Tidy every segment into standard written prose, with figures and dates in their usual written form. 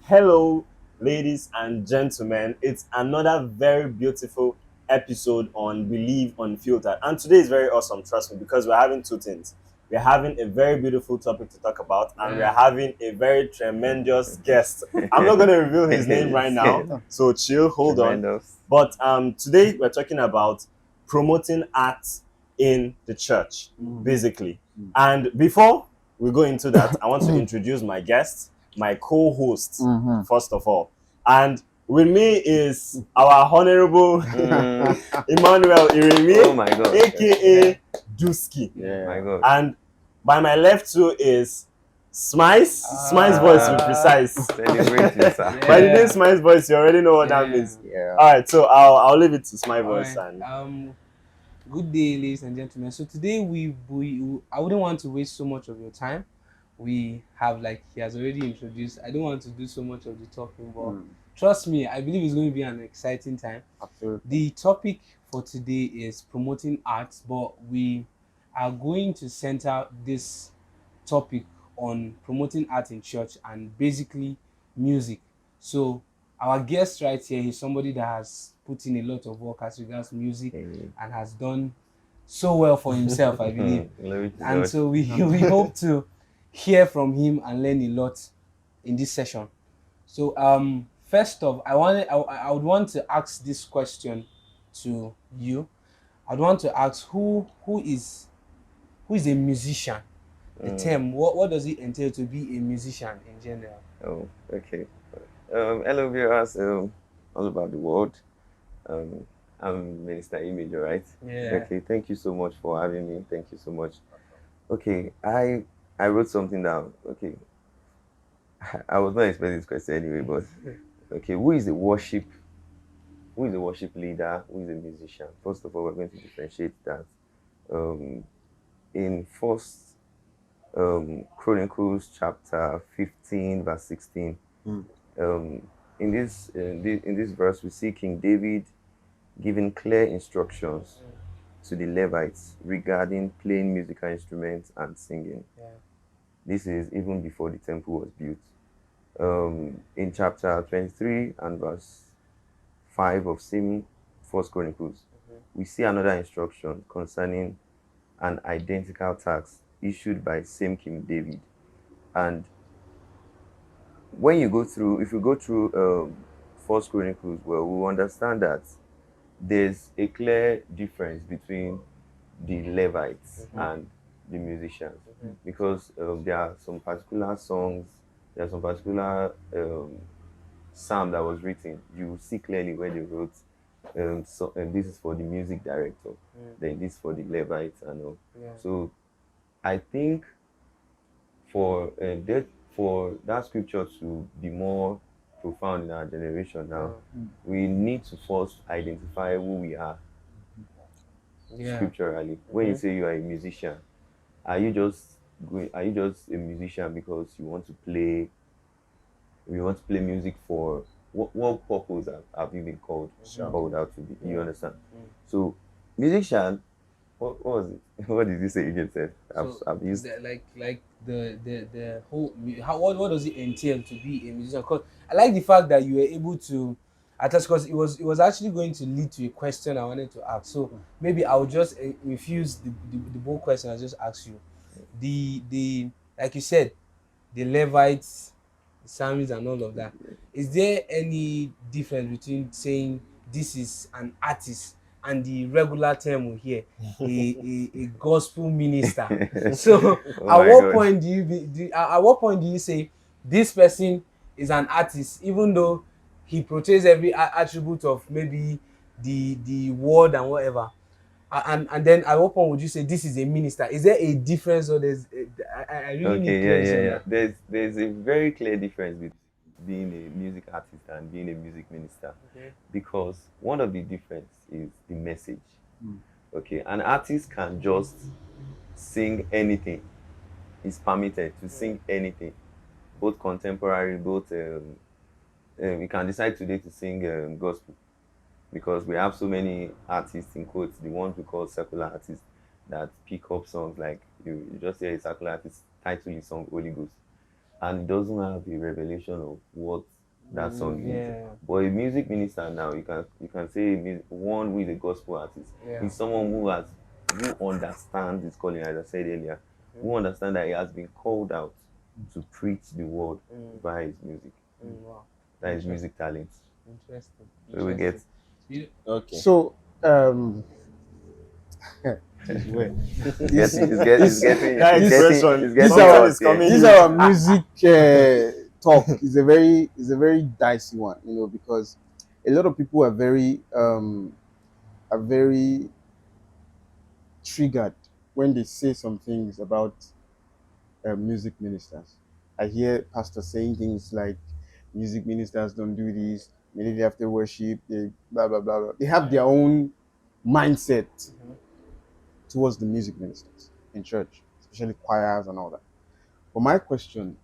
Hello, ladies and gentlemen. It's another very beautiful episode on Belief Unfiltered. And today is very awesome, trust me, because we're having two things. We're having a very beautiful topic to talk about, and we're having a very tremendous guest. I'm not going to reveal his name right now, so chill, hold on. Tremendous. But today we're talking about promoting art in the church, basically. And before we go into that, I want to introduce my guest, my co-host, first of all. And with me is our honorable Emmanuel Irimi, Oh my God. aka Dusky. My God. And by my left too is Smaice. Smaice voice to be precise. Celebrate you, sir. By the name Smaice voice, you already know what that means. Yeah. All right, so I'll leave it to Smaice voice. Alright, And good day, ladies and gentlemen. So today I wouldn't want to waste so much of your time. We have, like he has already introduced, I don't want to do so much of the talking, but trust me, I believe it's going to be an exciting time. Absolutely. The topic for today is promoting art, but we are going to center this topic on promoting art in church and basically music. So our guest right here is somebody that has put in a lot of work as regards music and has done so well for himself, I believe. Glory to And God. so we hope to hear from him and learn a lot in this session. So first off, I would want to ask this question to you. I'd want to ask who is a musician? The term, what does it entail to be a musician in general? Oh, okay. Hello, viewers. All about the world. I'm Minister Image, all right? Yeah. Okay. Thank you so much for having me. Thank you so much. Okay. I wrote something down. Okay. I was not expecting this question anyway, but okay. Who is a worship leader? Who is a musician? First of all, we're going to differentiate that. In First Chronicles chapter 15 verse 16. In this verse, we see King David giving clear instructions to the Levites regarding playing musical instruments and singing. Yeah. This is even before the temple was built. In chapter 23 and verse 5 of same First Chronicles, we see another instruction concerning an identical tax issued by same King David. And when you go through, if you go through First Chronicles, well, we understand that there's a clear difference between the Levites and the musicians, because there are some particular songs, there are some particular psalm that was written. You see clearly where they wrote. This is for the music director, then this for the Levites and all. Yeah. So I think for that scripture to be more profound in our generation now, we need to first identify who we are scripturally. When you say you are a musician, are you just a musician because you want to play music for what purpose have you been called out to be? You understand? So musician, what was it? What did you say again, Seth? I've used The whole what does it entail to be a musician? Because I like the fact that you were able to attach, because it was actually going to lead to a question I wanted to ask. So maybe I'll just refuse the whole question I just asked you. The like you said, the Levites, the psalms and all of that. Is there any difference between saying this is an artist and the regular term we hear, a gospel minister? So Oh my God. at what point do you say this person is an artist, even though he portrays every attribute of maybe the word and whatever? And then at what point would you say this is a minister? Is there a difference, or I really need clarity on that. There's a very clear difference between being a music artist and being a music minister, because one of the difference is the message. Okay, an artist can just sing anything. It's permitted to sing anything, both contemporary, both we can decide today to sing gospel, because we have so many artists, in quotes, the ones we call secular artists, that pick up songs like you just hear a secular artist title his song Holy Ghost, and it doesn't have a revelation of what that song is. Yeah. But a music minister now, you can say one with a gospel artist Yeah. is someone who understands his calling, as I said earlier, who understands that he has been called out to preach the word via his music. Wow. That is music talent. Interesting. So we get Okay. So, this way. it's This- getting it's getting it's this- getting Yeah, it's expression. getting it's This getting our- hot is here. coming. this our music talk is a very dicey one, because a lot of people are very triggered when they say some things about music ministers. I hear pastors saying things like music ministers don't do this, immediately after worship, they blah blah blah blah. They have their own mindset towards the music ministers in church, especially choirs and all that. But my question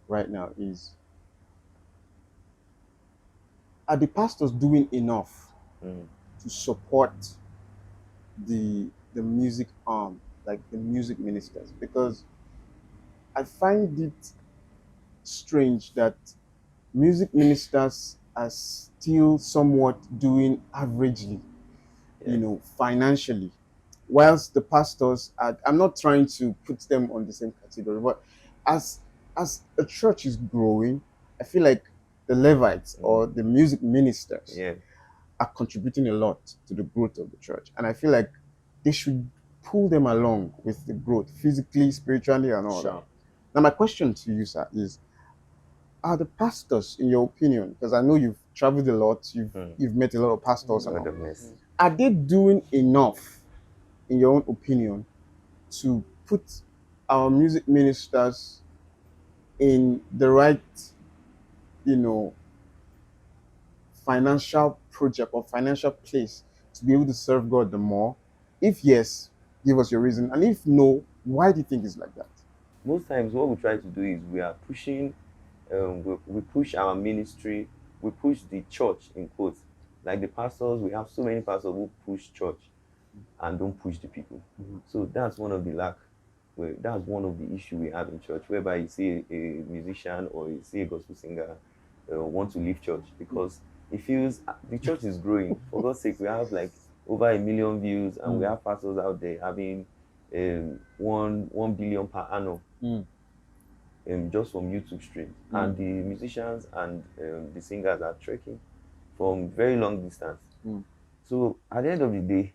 right now is, are the pastors doing enough Mm. to support the music arm, like the music ministers? Because I find it strange that music ministers are still somewhat doing averagely, Yeah. financially, whilst the pastors are, I'm not trying to put them on the same category, but as a church is growing, I feel like the Levites or the music ministers Yeah. are contributing a lot to the growth of the church. And I feel like they should pull them along with the growth, physically, spiritually, and all that. Sure. Now, my question to you, sir, is, are the pastors, in your opinion, because I know you've traveled a lot, you've met a lot of pastors and all, Wonderfulness. are they doing enough, in your own opinion, to put our music ministers in the right, financial project or financial place to be able to serve God the more? If yes, give us your reason. And if no, why do you think it's like that? Most times what we try to do is we are pushing we push our ministry, we push the church in quotes. Like the pastors, we have so many pastors who push church and don't push the people. So that's one of the that's one of the issue we have in church, whereby you see a musician or you see a gospel singer want to leave church because he feels the church is growing. For God's sake, we have like over 1 million views, and we have pastors out there having 1 billion per annum. Just from YouTube streams, and the musicians and the singers are trekking from very long distance. So at the end of the day,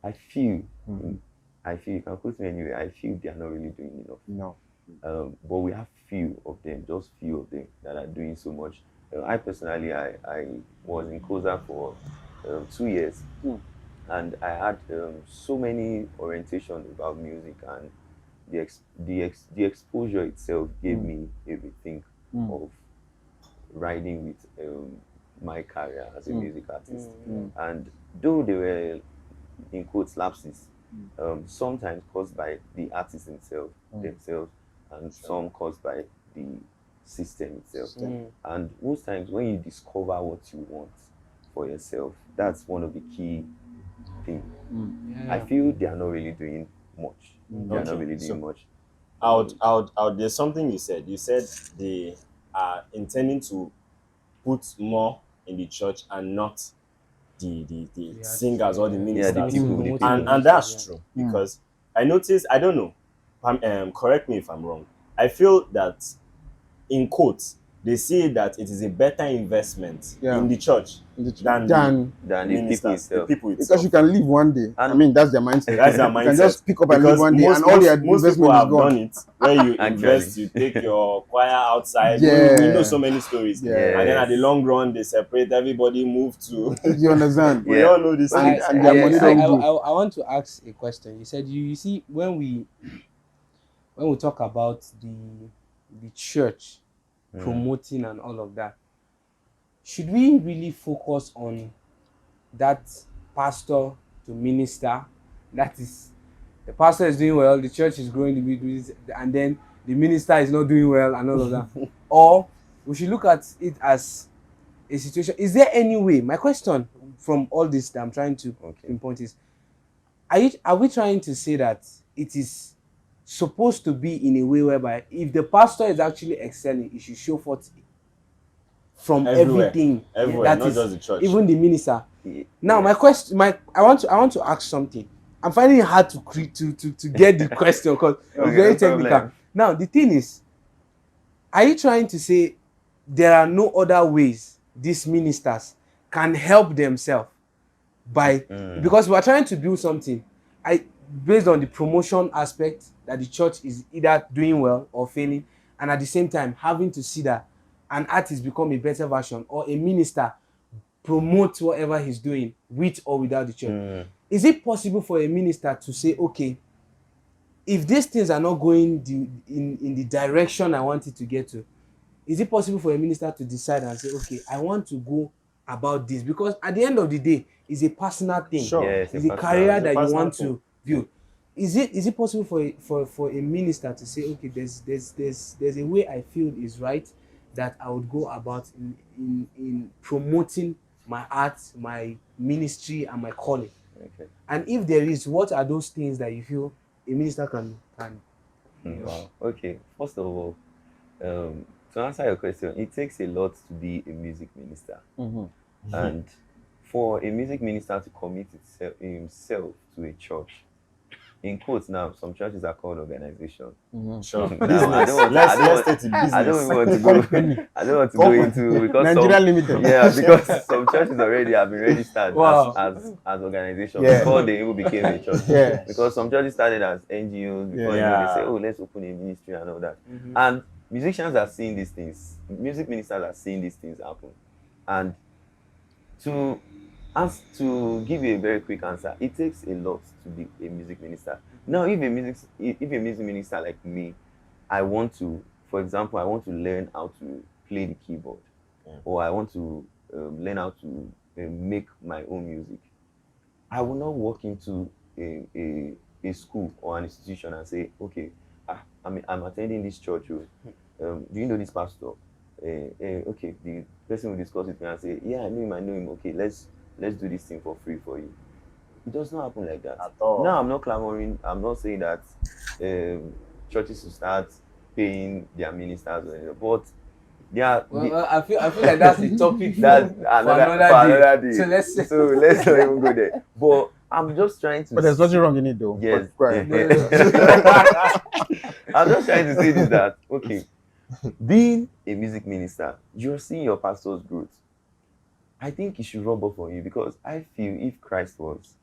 I feel, you can quote me anyway, I feel they are not really doing enough. No. But we have few of them, just few of them that are doing so much. I personally, I was in COSA for 2 years, and I had so many orientations about music, and the exposure itself gave me a rethink of riding with my career as a music artist. And though they were in quotes lapses, sometimes caused by the artist themselves, and some caused by the system itself. And most times when you discover what you want for yourself, that's one of the key things. I feel they are not really doing much. They are not Okay, really so doing much. there's something you said. You said they are intending to put more in the church and not the singers or the Yeah, ministers. the people. And that's true, because I noticed, I don't know, correct me if I'm wrong, I feel that in quotes they say that it is a better investment in the church than Than the people ministers, the itself. people Because itself. you can leave one day. I mean, that's their mindset. That's their You mindset. can just pick up and leave Because one day, and all their most people investment is have gone. done it, where you Actually. invest, you take your choir outside. Yeah. We know so many stories. Yeah. And then at the Yes. long run, they separate, everybody move to. You understand? We Yeah. all know this. And- thing. and their money don't go. I want to ask a question. You said you see when we talk about the church promoting and all of that, should we really focus on that pastor to minister? That is, the pastor is doing well, the church is growing, and then the minister is not doing well and all of that. Or we should look at it as a situation. Is there any way? My question from all this that I'm trying to pinpoint is, are we trying to say that it is supposed to be in a way whereby if the pastor is actually excelling, it should show forth from Everywhere. everything. Everywhere, That not is just the church. even the minister. Now Yes. my question, I want to ask something. I'm finding it hard to get the question because Okay, it's very no technical. problem. Now the thing is, are you trying to say there are no other ways these ministers can help themselves by because we are trying to build something based on the promotion aspect that the church is either doing well or failing, and at the same time having to see that an artist become a better version or a minister promote whatever he's doing with or without the church. Is it possible for a minister to say, okay, if these things are not going in the direction I want it to get to, is it possible for a minister to decide and say, okay, I want to go about this? Because at the end of the day, it's a personal thing. Sure. Yes, It's a personal- career it's a that you personal want thing. to build. Is it possible for a minister to say, okay, there's a way I feel is right that I would go about in promoting my art, my ministry, and my calling? Okay. And if there is, what are those things that you feel a minister can Wow. Okay. First of all, to answer your question, it takes a lot to be a music minister, and for a music minister to commit himself to a church, in quotes now, some churches are called organizations. Sure. Now, I Business. don't want. Let's I don't want. take it I don't business. even want to go. I don't want to go into because Nigeria some, Limited. yeah, because some churches already have been registered Wow. as organizations Yeah. before they even became a church. Yeah. Because some churches started as NGOs before you know, they say, oh, let's open a ministry and all that. And musicians are seeing these things. Music ministers are seeing these things happen. And to give you a very quick answer, it takes a lot to be a music minister. Now, if a music minister like me, I want to, for example, I want to learn how to play the keyboard, or I want to learn how to make my own music, I will not walk into a school or an institution and say, okay, I'm attending this church. Do you know this pastor? Okay, the person will discuss with me and say, yeah, I know him, I know him. Okay, let's do this thing for free for you. It does not happen like that. At all. Now, I'm not clamoring. I'm not saying that churches should start paying their ministers or anything, but Well, I feel like that's the topic that's for another day. So let's so let's not even go there. But I'm just trying to. But there's nothing wrong in it though. Yes. But go ahead. I'm just trying to say this that okay, being a music minister, you're seeing your pastor's growth. I think it should rub off on you because I feel if Christ was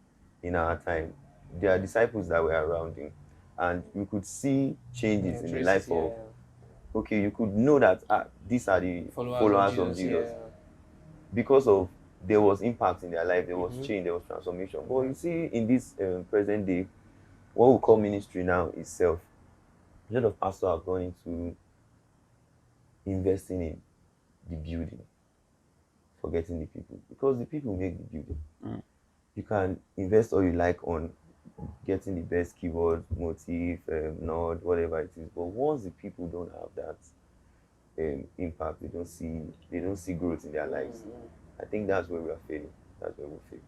in our time, there are disciples that were around him, and we could see changes in the life of. Okay, you could know that these are the followers of Jesus. Because of there was impact in their life, there was change, there was transformation. But you see, in this present day, what we call ministry now itself, a lot of pastors are going to investing in the building, forgetting the people, because the people make the building. You can invest all you like on getting the best keyboard, motif, node, whatever it is. But once the people don't have that impact, they don't see growth in their lives. I think that's where we are failing. That's where we fail.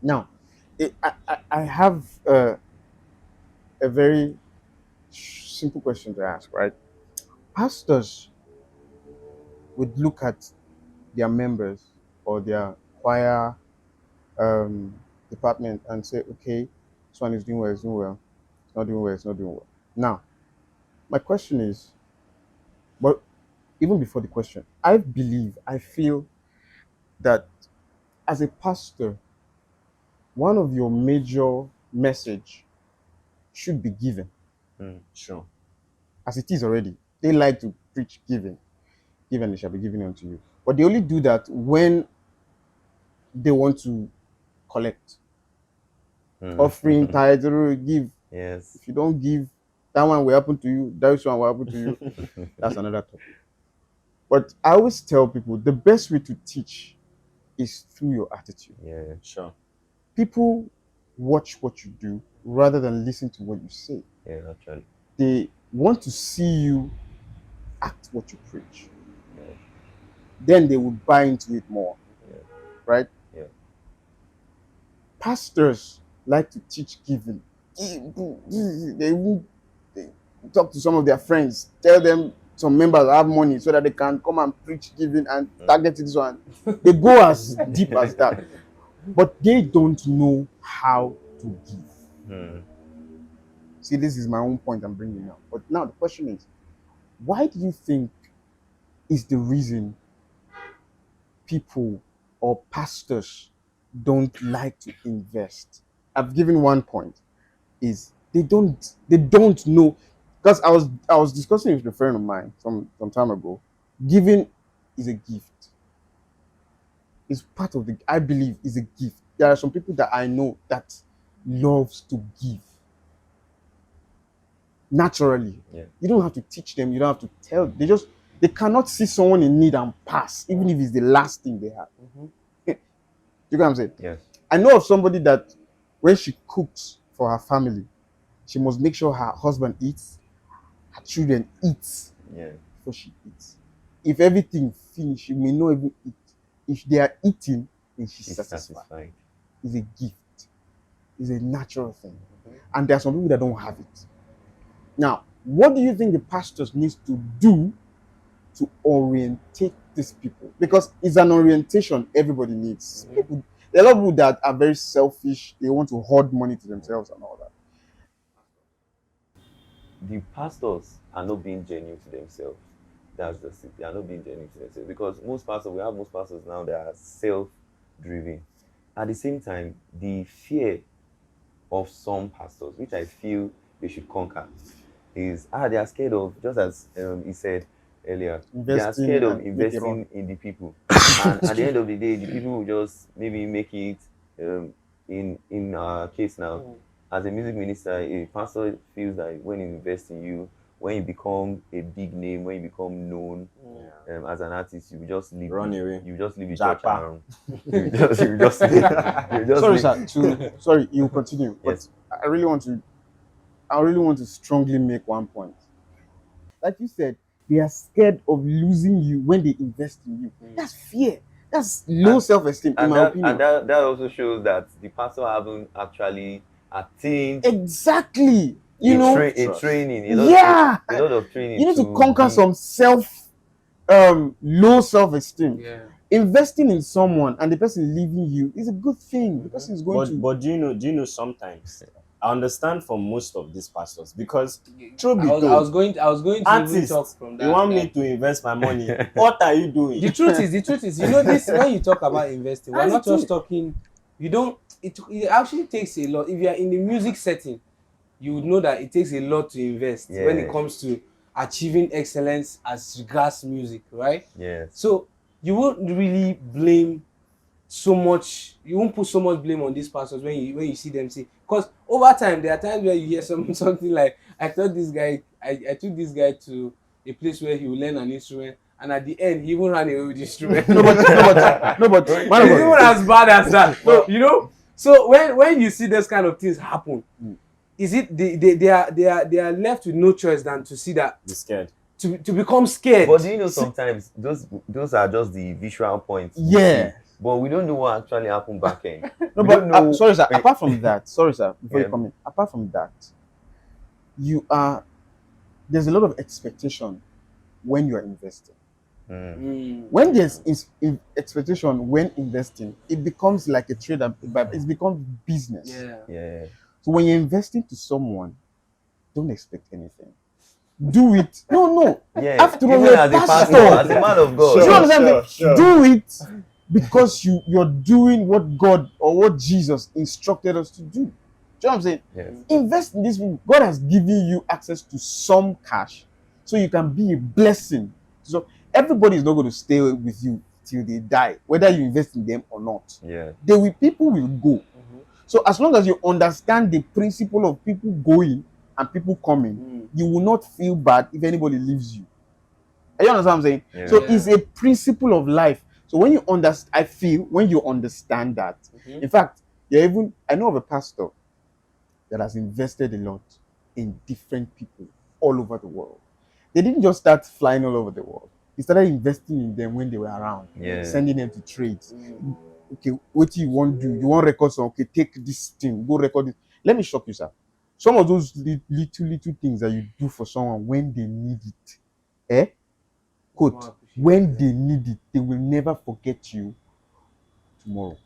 Now, I have a very simple question to ask, right? Pastors would look at their members or their choir department and say, okay, this one is doing well, it's doing well. It's not doing well, it's not doing well. Now, my question is, but even before the question, I feel that as a pastor, one of your major message should be given. Sure. As it is already. They like to preach giving. Give and it shall be given unto you. But they only do that when they want to collect. Offering, tithe, give. Yes. If you don't give, that one will happen to you. That one will happen to you. That's another topic. But I always tell people the best way to teach is through your attitude. Yeah. Sure. People watch what you do rather than listen to what you say. Yeah, actually. They want to see you act what you preach. Yeah. Then they will buy into it more. Yeah. Right? Yeah. Pastors like to teach giving. They talk to some of their friends, tell them some members have money so that they can come and preach giving and target this one. They go as deep as that. But they don't know how to give. See, this is my own point I'm bringing now. But now the question is, why do you think is the reason people or pastors don't like to invest? I've given one point. Is they don't know, because I was discussing with a friend of mine some time ago. Giving is a gift. It's part of the, I believe, is a gift. There are some people that I know that loves to give naturally. Yeah. You don't have to teach them, you don't have to tell them. They cannot see someone in need and pass, even if it's the last thing they have. You get what I'm saying? Yes. I know of somebody that when she cooks for her family, she must make sure her husband eats, her children eat before she eats. If everything finish, she may not even eat. If they are eating, then she's satisfied. It's a gift. It's a natural thing. And there are some people that don't have it. Now, what do you think the pastors need to do to orientate these people? Because it's an orientation everybody needs. There are a lot of people that are very selfish. They want to hoard money to themselves and all that. The pastors are not being genuine to themselves. That's the thing. They are not being genuine to themselves, because most pastors now that are self-driven. At the same time, the fear of some pastors, which I feel they should conquer, is they are scared of, just as he said earlier, they are scared of investing in the people. And at the end of the day, the people will just maybe make it. In our case now, as a music minister, a pastor feels that when he invests in you, when you become a big name, when you become known as an artist, you just leave. Run away. You just leave the Japa. church around. you just Sorry, you continue. Yes. But I really want to strongly make one point. Like you said, they are scared of losing you when they invest in you. That's fear. That's low self-esteem, in my opinion. And that also shows that the pastor haven't actually attained exactly. a training. A lot of training. You need to conquer some low self-esteem. Yeah. Investing in someone and the person leaving you is a good thing. The person is going to. But do you know sometimes I understand from most of these pastors, because truth be I told, was going to even artists, talk from that. you want me to invest my money? What are you doing? The truth is, you know, this, when you talk about investing, we're And not just talking. You don't. It actually takes a lot. If you are in the music setting, you would know that it takes a lot to invest when it comes to achieving excellence as regards music, right? Yes. So you won't really blame so much. You won't put so much blame on these pastors when you see them say, because over time there are times where you hear something like, I took this guy to a place where he will learn an instrument, and at the end he even ran away with the instrument. no, but it's even as bad as that. No, you know. So when you see those kind of things happen, is it they are left with no choice than to see that, Be scared. to become scared. But do you know, sometimes those are just the visual points. Yeah. But we don't know what actually happened back end. No, We but don't know. sorry, sir. Apart from that, before you Yeah. come in, apart from that, there's a lot of expectation when you are investing. When there's expectation when investing, it becomes like a trade. It becomes business. Yeah. So when you're investing to someone, don't expect anything. Do it. No. Yeah. After all, Even you're as a pastor, pastor. as a man of God. Do you understand? Sure. Do it because you're doing what God or what Jesus instructed us to do. Do you know what I'm saying? Yes. Invest in this. God has given you access to some cash so you can be a blessing. So everybody is not going to stay with you till they die, whether you invest in them or not. Yeah. People will go. So as long as you understand the principle of people going and people coming, you will not feel bad if anybody leaves you. You understand what I'm saying? Yeah. So it's a principle of life. So when you understand, I feel when you understand that, in fact, I know of a pastor that has invested a lot in different people all over the world. They didn't just start flying all over the world. He started investing in them when they were around, sending them to trades. Okay, what do you want to do? You want record some? Okay, take this thing, go record it. Let me shock you, sir. Some of those little things that you do for someone when they need it, Eh? Quote, when they need it, they will never forget you tomorrow.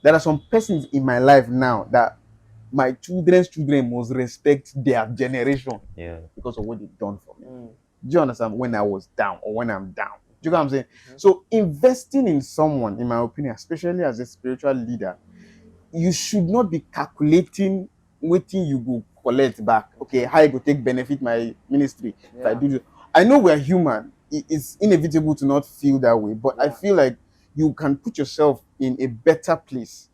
There are some persons in my life now that my children's children must respect their generation Yeah. because of what they've done for me. Mm. Do you understand? When I was down or when I'm down. Do you know what I'm saying? So investing in someone, in my opinion, especially as a spiritual leader, you should not be calculating waiting you go collect back. Okay, how I go take benefit my ministry if I do this. I know we're human. It's inevitable to not feel that way, but I Yeah. feel like you can put yourself in a better place